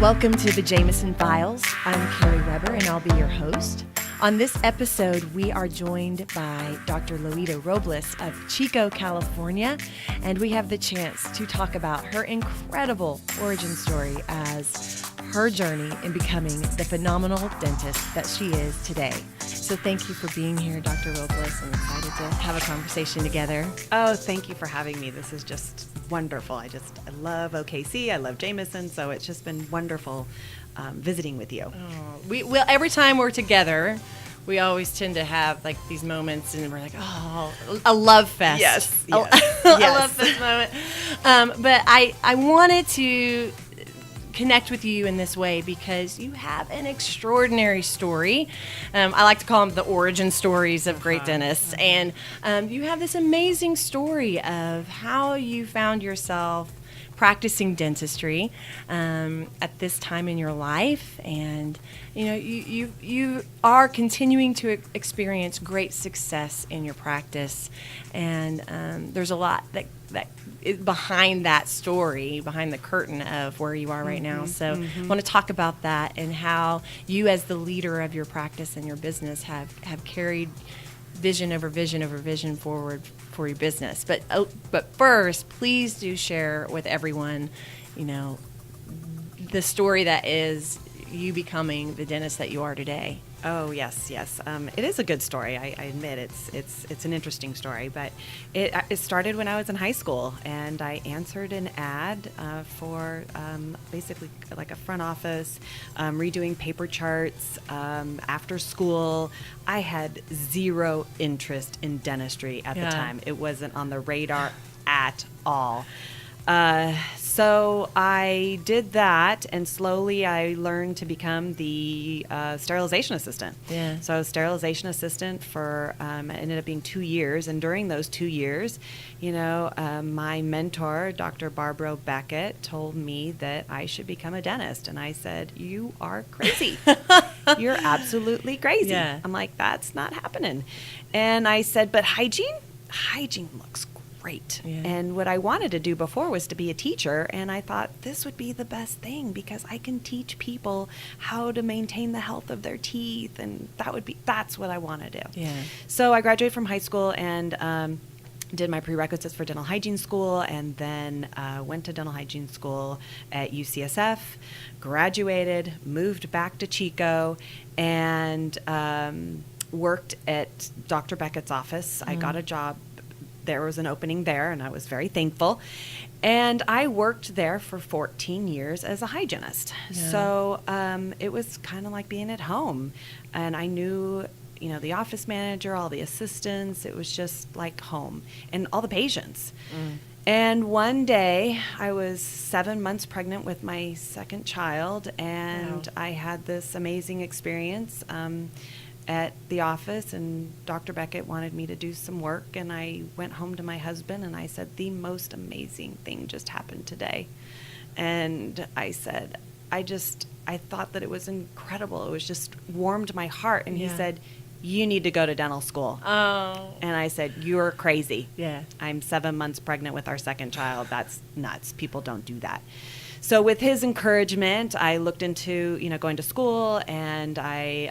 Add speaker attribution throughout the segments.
Speaker 1: Welcome to the Jameson Files. I'm Carrie Weber, and I'll be your host. On this episode, we are joined by Dr. Loida Robles of Chico, California, and we have the chance to talk about her incredible origin story as her journey in becoming the phenomenal dentist that she is today. So thank you for being here, Dr. Robles. I'm excited to have a conversation together.
Speaker 2: Oh, thank you for having me. This is just wonderful. I love OKC. I love Jameson. So it's just been wonderful visiting with you.
Speaker 1: Well, every time we're together, we always tend to have like these moments, and we're like, oh, a love fest.
Speaker 2: Yes.
Speaker 1: A love fest moment. But I wanted to connect with you in this way because you have an extraordinary story. I like to call them the origin stories of great dentists. And you have this amazing story of how you found yourself practicing dentistry at this time in your life, and you are continuing to experience great success in your practice, and there's a lot that is behind that story, behind the curtain of where you are right now. So I want to talk about that and how you, as the leader of your practice and your business, have carried vision over vision over vision forward for your business. But first, please do share with everyone, the story that is you becoming the dentist that you are today.
Speaker 2: Oh, yes. It is a good story. I admit it's an interesting story, but it started when I was in high school, and I answered an ad for basically like a front office, redoing paper charts after school. I had zero interest in dentistry at the time. It wasn't on the radar at all. So I did that, and slowly I learned to become the sterilization assistant.
Speaker 1: Yeah.
Speaker 2: So I was sterilization assistant for, it ended up being 2 years. And during those 2 years, my mentor, Dr. Barbara Beckett, told me that I should become a dentist. And I said, "You are crazy. You're absolutely crazy."
Speaker 1: Yeah.
Speaker 2: I'm like, "That's not happening." And I said, "But hygiene looks great."
Speaker 1: Yeah.
Speaker 2: And what I wanted to do before was to be a teacher, and I thought this would be the best thing because I can teach people how to maintain the health of their teeth, and that's what I want to do.
Speaker 1: Yeah.
Speaker 2: So I graduated from high school and did my prerequisites for dental hygiene school, and then went to dental hygiene school at UCSF, graduated, moved back to Chico, and worked at Dr. Beckett's office. I got a job. There was an opening there, and I was very thankful. And I worked there for 14 years as a hygienist.
Speaker 1: Yeah.
Speaker 2: So it was kind of like being at home. And I knew, the office manager, all the assistants. It was just like home. And all the patients. And one day, I was 7 months pregnant with my second child, and I had this amazing experience at the office, and Dr. Beckett wanted me to do some work, and I went home to my husband and I said, "The most amazing thing just happened today." And I said, I thought that it was incredible. It was just warmed my heart. And he said, "You need to go to dental school."
Speaker 1: Oh.
Speaker 2: And I said, "You're crazy.
Speaker 1: Yeah.
Speaker 2: I'm 7 months pregnant with our second child. That's nuts. People don't do that." So with his encouragement, I looked into, going to school, and I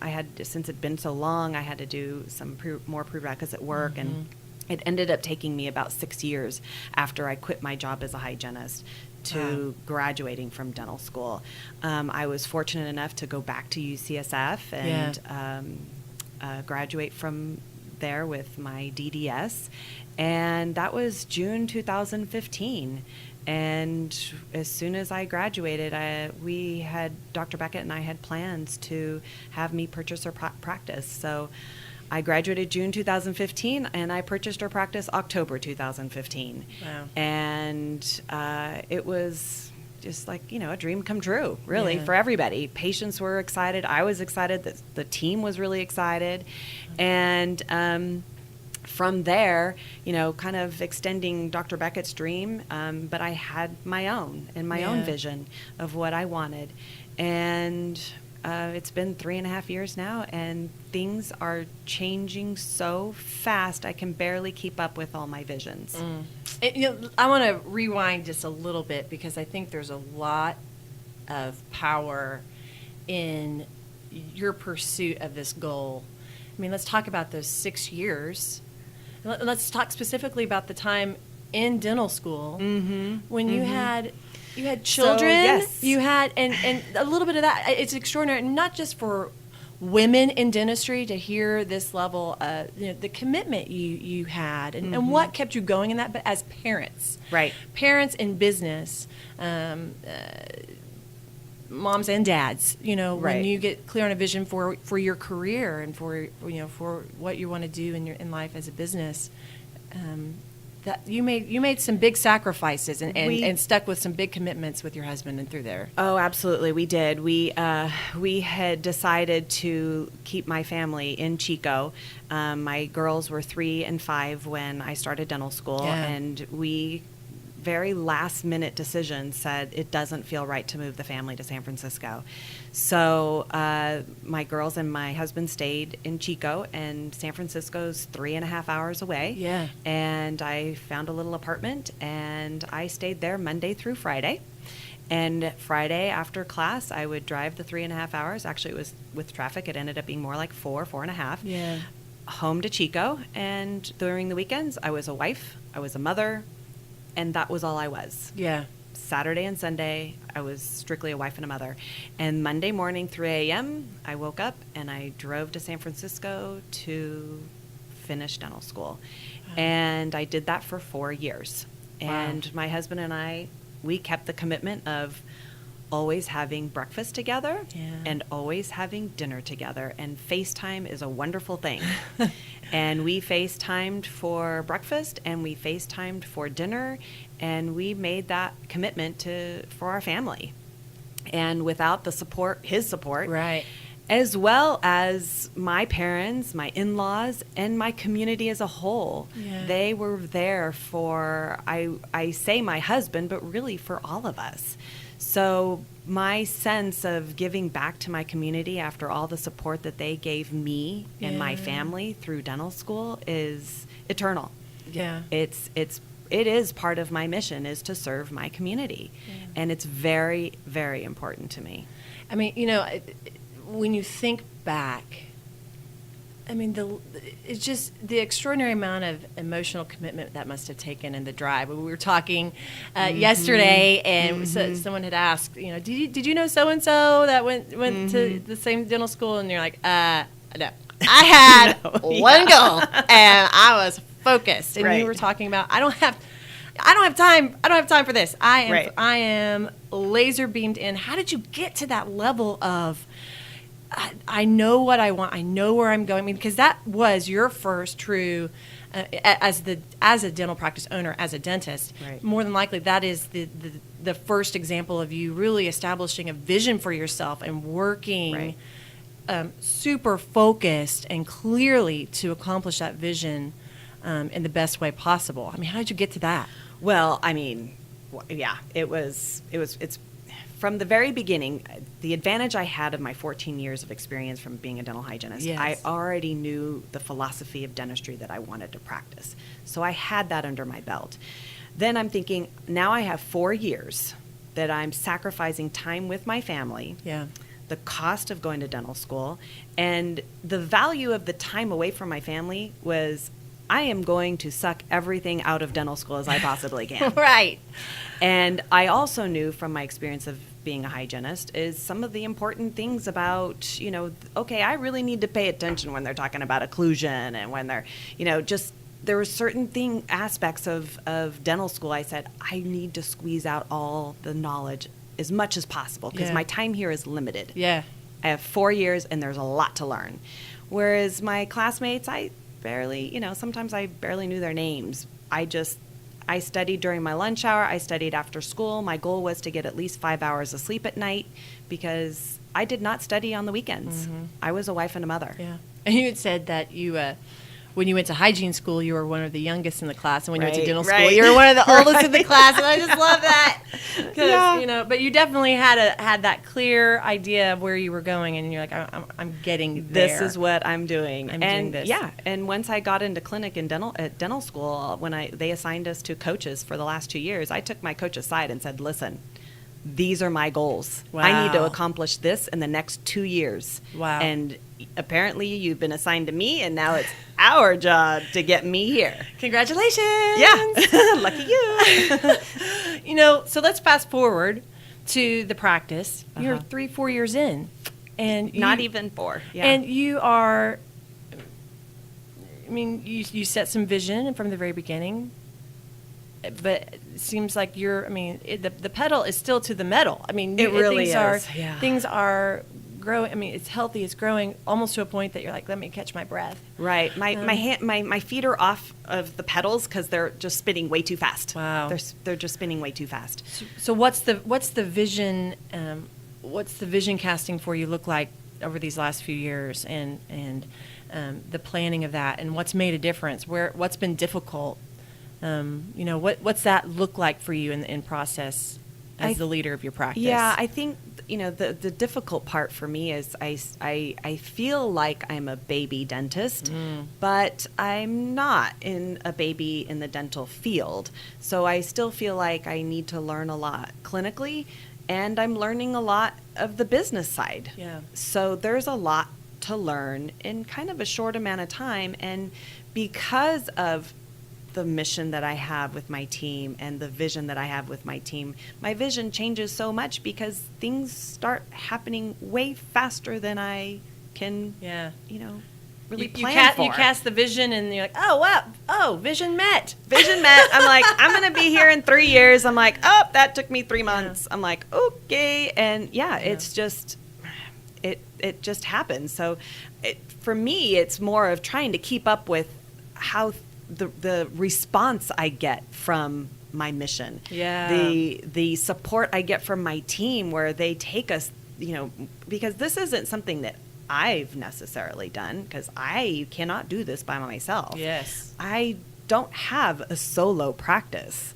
Speaker 2: had, since it'd been so long, I had to do some more prerequisite work, and it ended up taking me about 6 years after I quit my job as a hygienist to graduating from dental school. I was fortunate enough to go back to UCSF and graduate from there with my DDS, and that was June 2015. And as soon as I graduated, Dr. Beckett and I had plans to have me purchase her practice. So I graduated June 2015, and I purchased her practice October 2015.
Speaker 1: Wow.
Speaker 2: And it was just like, a dream come true, really, for everybody. Patients were excited. I was excited. The team was really excited. And from there, kind of extending Dr. Beckett's dream, but I had my own vision of what I wanted. And it's been 3.5 years now, and things are changing so fast, I can barely keep up with all my visions.
Speaker 1: I want to rewind just a little bit because I think there's a lot of power in your pursuit of this goal. I mean, let's talk about those 6 years. Let's talk specifically about the time in dental school when you had children.
Speaker 2: So, yes.
Speaker 1: You had and a little bit of that. It's extraordinary, not just for women in dentistry to hear this level of the commitment you had and what kept you going in that, but as parents,
Speaker 2: right? Parents
Speaker 1: in business. Moms and dads, when you get clear on a vision for your career and for what you want to do in life as a business, that you made some big sacrifices and stuck with some big commitments with your husband and through there.
Speaker 2: Oh, absolutely, we did. We had decided to keep my family in Chico. My girls were 3 and 5 when I started dental school, and we very last minute decision said it doesn't feel right to move the family to San Francisco. So my girls and my husband stayed in Chico, and San Francisco's 3.5 hours away.
Speaker 1: Yeah.
Speaker 2: And I found a little apartment, and I stayed there Monday through Friday. And Friday after class, I would drive the 3.5 hours. Actually, it was with traffic. It ended up being more like 4.5.
Speaker 1: Yeah.
Speaker 2: Home to Chico. And during the weekends, I was a wife, I was a mother, and that was all I was.
Speaker 1: Yeah.
Speaker 2: Saturday and Sunday, I was strictly a wife and a mother. And Monday morning, 3 a.m., I woke up and I drove to San Francisco to finish dental school. Wow. And I did that for 4 years. Wow. And my husband and I, we kept the commitment of always having breakfast together and always having dinner together. And FaceTime is a wonderful thing. And we FaceTimed for breakfast and we FaceTimed for dinner, and we made that commitment for our family. And without the support, his support,
Speaker 1: right,
Speaker 2: as well as my parents, my in-laws, and my community as a whole, they were there for, I say my husband, but really for all of us. So my sense of giving back to my community after all the support that they gave me and my family through dental school is eternal.
Speaker 1: Yeah.
Speaker 2: It is part of my mission, is to serve my community. Yeah. And it's very, very important to me.
Speaker 1: I mean, when you think back, I mean, it's just the extraordinary amount of emotional commitment that must have taken in the drive. We were talking yesterday, and someone had asked, did you know so and so that went to the same dental school? And you're like, no, I had one goal, and I was focused. And you were talking about, I don't have time for this. I am laser beamed in. How did you get to that level of, I know what I want. I know where I'm going. I mean, because that was your first true, as a dental practice owner, as a dentist.
Speaker 2: Right.
Speaker 1: More than likely, that is the first example of you really establishing a vision for yourself and working super focused and clearly to accomplish that vision in the best way possible. I mean, how did you get to that?
Speaker 2: Well, I mean, it's from the very beginning, the advantage I had of my 14 years of experience from being a dental hygienist, I already knew the philosophy of dentistry that I wanted to practice. So I had that under my belt. Then I'm thinking, now I have 4 years that I'm sacrificing time with my family, the cost of going to dental school, and the value of the time away from my family was, I am going to suck everything out of dental school as I possibly can.
Speaker 1: Right.
Speaker 2: And I also knew from my experience of being a hygienist is some of the important things about, okay, I really need to pay attention when they're talking about occlusion and when they're, there were certain aspects of dental school. I said, I need to squeeze out all the knowledge as much as possible because my time here is limited.
Speaker 1: Yeah.
Speaker 2: I have 4 years and there's a lot to learn. Whereas my classmates, I barely, sometimes I barely knew their names. I studied during my lunch hour. I studied after school. My goal was to get at least 5 hours of sleep at night because I did not study on the weekends. Mm-hmm. I was a wife and a mother.
Speaker 1: Yeah. And you had said that you, when you went to hygiene school, you were one of the youngest in the class. And when you went to dental school, you were one of the oldest in the class. And I just love that. Because, but you definitely had that clear idea of where you were going. And you're like, I'm getting there.
Speaker 2: This is what I'm doing.
Speaker 1: I'm doing this.
Speaker 2: Yeah. And once I got into clinic in dental school, when they assigned us to coaches for the last 2 years, I took my coach aside and said, listen, these are my goals. I need to
Speaker 1: Wow.
Speaker 2: accomplish this in the next 2 years.
Speaker 1: Wow.
Speaker 2: And apparently you've been assigned to me, and now it's our job to get me here.
Speaker 1: Congratulations.
Speaker 2: Yeah. Lucky you.
Speaker 1: You know, so let's fast forward to the practice. You're
Speaker 2: Uh-huh.
Speaker 1: 3-4 years in, and
Speaker 2: Not
Speaker 1: you-
Speaker 2: even 4. Yeah.
Speaker 1: And you are, I mean, you set some vision from the very beginning, but it seems like the pedal is still to the metal. I mean,
Speaker 2: It really
Speaker 1: things
Speaker 2: is, yeah.
Speaker 1: Things are growing. I mean, it's healthy. It's growing almost to a point that you're like, let me catch my breath.
Speaker 2: Right. My feet are off of the pedals because they're just spinning way too fast.
Speaker 1: Wow.
Speaker 2: They're just spinning way too fast.
Speaker 1: So what's the vision? What's the vision casting for you look like over these last few years, and the planning of that, and what's made a difference? What's been difficult? You know, what's that look like for you in process as the leader of your practice?
Speaker 2: Yeah, I think the difficult part for me is I feel like I'm a baby dentist, but I'm not a baby in the dental field. So I still feel like I need to learn a lot clinically, and I'm learning a lot of the business side.
Speaker 1: Yeah.
Speaker 2: So there's a lot to learn in kind of a short amount of time, and because of the mission that I have with my team and the vision that I have with my team, my vision changes so much because things start happening way faster than I can, really plan for.
Speaker 1: You cast the vision, and you're like, oh, wow, vision met.
Speaker 2: Vision met. I'm like, I'm going to be here in 3 years. I'm like, oh, that took me 3 months. I'm like, okay. And it's just, it just happens. So for me, it's more of trying to keep up with how the response I get from my mission, the support I get from my team, where they take us, because this isn't something that I've necessarily done, because I cannot do this by myself.
Speaker 1: Yes.
Speaker 2: I don't have a solo practice.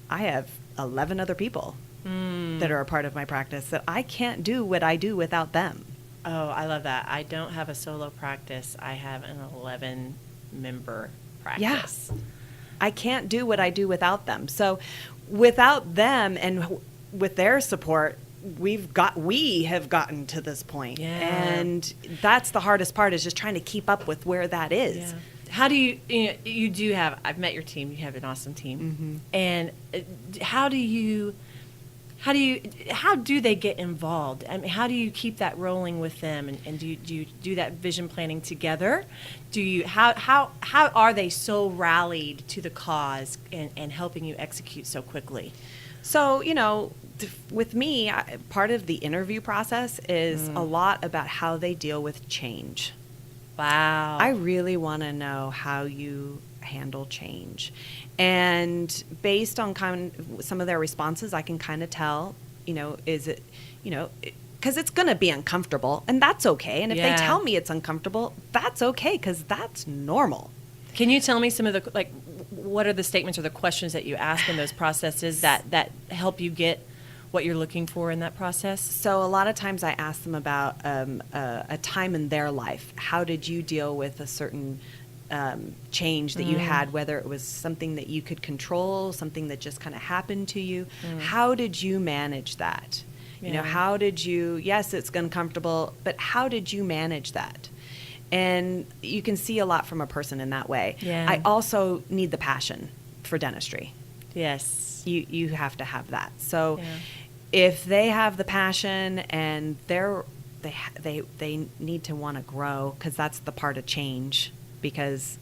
Speaker 2: I have 11 other people that are a part of my practice that I can't do what I do without them.
Speaker 1: Oh, I love that. I don't have a solo practice. I have an 11-member practice.
Speaker 2: Yeah. I can't do what I do without them. So without them and with their support, we have gotten to this point.
Speaker 1: Yeah.
Speaker 2: And that's the hardest part, is just trying to keep up with where that is.
Speaker 1: Yeah. How do you do have, I've met your team, you have an awesome team. Mm-hmm. And how do they get involved? I mean, how do you keep that rolling with them? And do you do that vision planning together? How are they so rallied to the cause and helping you execute so quickly?
Speaker 2: So, with me, part of the interview process is a lot about how they deal with change.
Speaker 1: Wow.
Speaker 2: I really want to know how you handle change. And based on some of their responses, I can kind of tell, is it, because it's going to be uncomfortable, and that's okay. And if they tell me it's uncomfortable, that's okay, because that's normal.
Speaker 1: Can you tell me some of the, what are the statements or the questions that you ask in those processes that help you get what you're looking for in that process?
Speaker 2: So a lot of times I ask them about a time in their life. How did you deal with a certain change that you had, whether it was something that you could control, something that just kind of happened to you? How did you manage that?
Speaker 1: Yeah.
Speaker 2: How did you, yes, it's uncomfortable, but how did you manage that? And you can see a lot from a person in that way.
Speaker 1: Yeah.
Speaker 2: I also need the passion for dentistry.
Speaker 1: Yes.
Speaker 2: You have to have that. So if they have the passion and they need to want to grow, because that's the part of change, because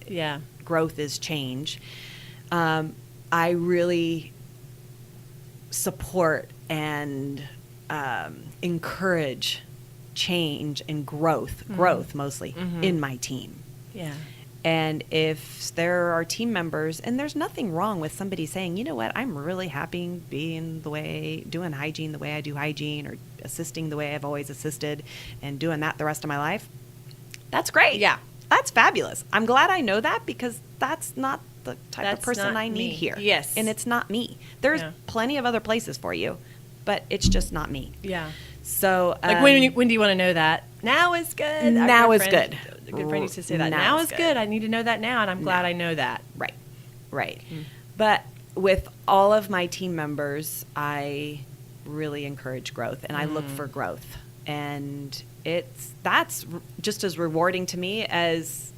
Speaker 2: growth is change. I really support and encourage change and growth mostly in my team.
Speaker 1: Yeah.
Speaker 2: And if there are team members, and there's nothing wrong with somebody saying, you know what, I'm really happy doing hygiene the way I do hygiene, or assisting the way I've always assisted, and doing that the rest of my life. That's great.
Speaker 1: Yeah.
Speaker 2: That's fabulous. I'm glad I know that, because that's not the type of person I need here.
Speaker 1: Yes.
Speaker 2: And it's not me. There's plenty of other places for you, but it's just not me.
Speaker 1: Yeah.
Speaker 2: So
Speaker 1: when do you want to know that? Now is good.
Speaker 2: Now is good.
Speaker 1: A good friend used to say that. Now is good. I need to know that now, and I'm glad I know that.
Speaker 2: Right. But with all of my team members, I really encourage growth, and I look for growth. And that's just as rewarding to me as,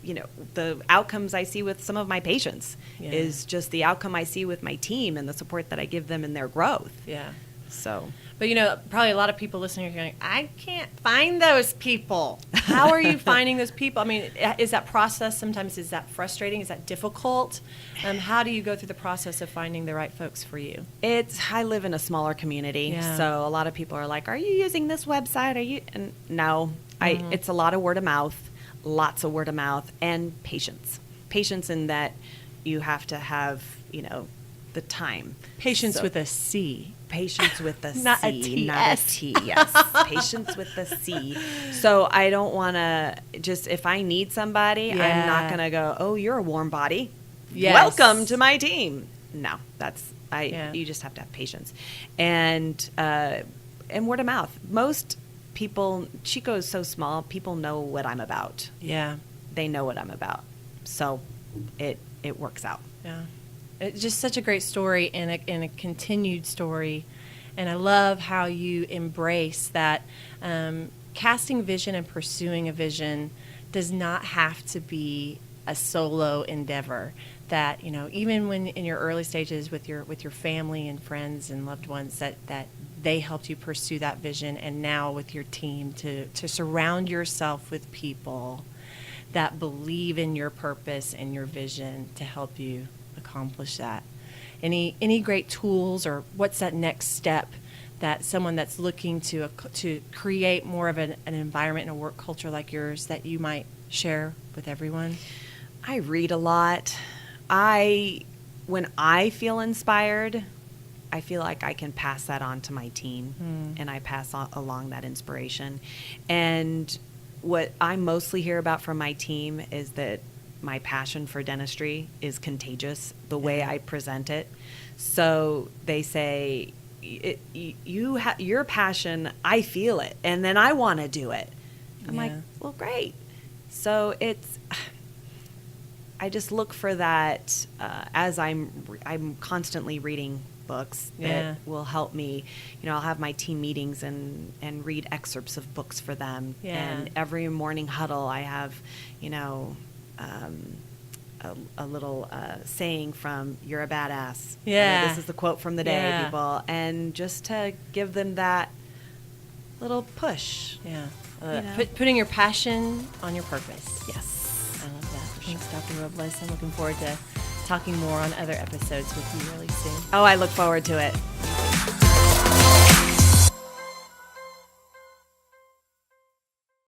Speaker 2: the outcomes I see with some of my patients is just the outcome I see with my team and the support that I give them in their growth.
Speaker 1: Yeah.
Speaker 2: So,
Speaker 1: but probably a lot of people listening are going, I can't find those people. How are you finding those people? I mean, is that process sometimes, is that frustrating? Is that difficult? How do you go through the process of finding the right folks for you?
Speaker 2: I live in a smaller community, so a lot of people are like, are you using this website? And no, it's a lot of word of mouth, lots of word of mouth, and patience. Patience in that you have to have, the time.
Speaker 1: Patience with a C.
Speaker 2: Patience with a
Speaker 1: Not
Speaker 2: C,
Speaker 1: a T.
Speaker 2: not a T. Yes, patience with a C. So I don't want to if I need somebody, I'm not going to go, oh, you're a warm body.
Speaker 1: Yes.
Speaker 2: Welcome to my team. No, you just have to have patience. And word of mouth. Most people, Chico is so small, people know what I'm about.
Speaker 1: Yeah.
Speaker 2: They know what I'm about. So it works out.
Speaker 1: Yeah. It's just such a great story and a continued story. And I love how you embrace that casting vision and pursuing a vision does not have to be a solo endeavor. That, even when in your early stages with your family and friends and loved ones, that they helped you pursue that vision, and now with your team to surround yourself with people that believe in your purpose and your vision to help you accomplish that. Any great tools, or what's that next step that someone that's looking to create more of an environment and a work culture like yours that you might share with everyone?
Speaker 2: I read a lot. When I feel inspired, I feel like I can pass that on to my team, and I pass along that inspiration. And what I mostly hear about from my team is that my passion for dentistry is contagious, the way I present it. So they say, your passion, I feel it, and then I want to do it. I'm like, well, great. So I just look for that as I'm constantly reading books that will help me. I'll have my team meetings and read excerpts of books for them. And every morning huddle, I have, a little saying from "You're a badass." This is the quote from the day, people, and just to give them that little push.
Speaker 1: Putting your passion on your purpose.
Speaker 2: Yes.
Speaker 1: I love that. Thanks, Dr. Robles. I'm looking forward to talking more on other episodes with you really soon.
Speaker 2: Oh, I look forward to it.